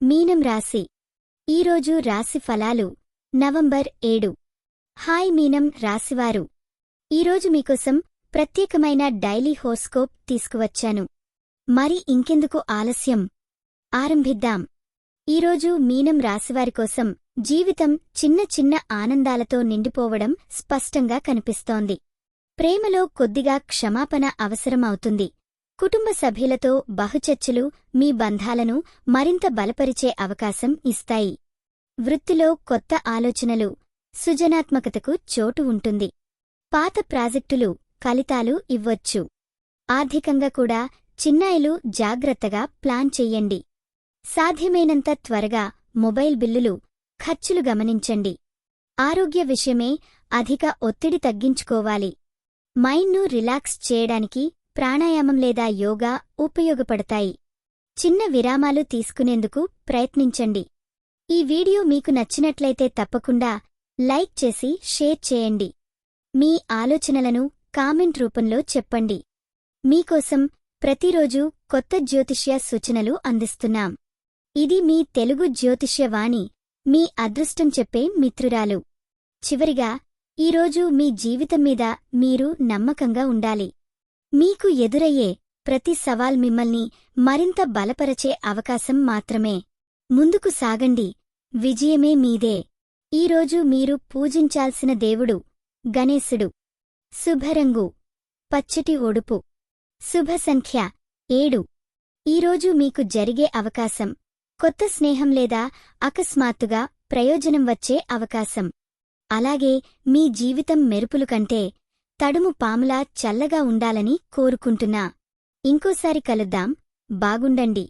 మీనం రాశి ఈరోజు రాశి ఫలాలు నవంబర్ 7. హాయ్ మీనం రాశివారు, ఈరోజు మీకోసం ప్రత్యేకమైన డైలీ హోరోస్కోప్ తీసుకువచ్చాను. మరి ఇంకెందుకు ఆలస్యం, ఆరంభిద్దాం. ఈరోజు మీనం రాశివారి కోసం జీవితం చిన్న చిన్న ఆనందాలతో నిండిపోవడం స్పష్టంగా కనిపిస్తోంది. ప్రేమలో కొద్దిగా క్షమాపణ అవసరం అవుతుంది. కుటుంబ సభ్యులతో బహుచర్చలు మీ బంధాలను మరింత బలపరిచే అవకాశం ఇస్తాయి. వృత్తిలో కొత్త ఆలోచనలు, సృజనాత్మకతకు చోటు ఉంటుంది. పాత ప్రాజెక్టులు ఫలితాలు ఇవ్వొచ్చు. ఆర్థికంగా కూడా చిన్నాయిలు జాగ్రత్తగా ప్లాన్ చెయ్యండి. సాధ్యమైనంత త్వరగా మొబైల్ బిల్లులు, ఖర్చులు గమనించండి. ఆరోగ్య విషయమే అధిక ఒత్తిడి తగ్గించుకోవాలి. మైండ్ను రిలాక్స్ చేయడానికి ప్రాణాయామం లేదా యోగా ఉపయోగపడతాయి. చిన్న విరామాలు తీసుకునేందుకు ప్రయత్నించండి. ఈ వీడియో మీకు నచ్చినట్లయితే తప్పకుండా లైక్ చేసి షేర్ చేయండి. మీ ఆలోచనలను కామెంట్ రూపంలో చెప్పండి. మీకోసం ప్రతిరోజూ కొత్త జ్యోతిష్య సూచనలు అందిస్తున్నాం. ఇది మీ తెలుగు జ్యోతిష్య వాణి, మీ అదృష్టం చెప్పే మిత్రురాలు. చివరిగా, ఈరోజు మీ జీవితం మీద మీరు నమ్మకంగా ఉండాలి. మీకు ఎదురయ్యే ప్రతి సవాల్ మిమ్మల్ని మరింత బలపరచే అవకాశం మాత్రమే. ముందుకు సాగండి, విజయమే మీదే. ఈరోజు మీరు పూజించాల్సిన దేవుడు గణేశుడు. శుభరంగు పచ్చటి ఒడుపు. శుభ సంఖ్య 7. ఈరోజు మీకు జరిగే అవకాశం కొత్త స్నేహం లేదా అకస్మాత్తుగా ప్రయోజనం వచ్చే అవకాశం. అలాగే మీ జీవితం మెరుపులు కంటే తడుము పాములా చల్లగా ఉండాలని కోరుకుంటున్నా. ఇంకోసారి కలుద్దాం. బాగుండండి.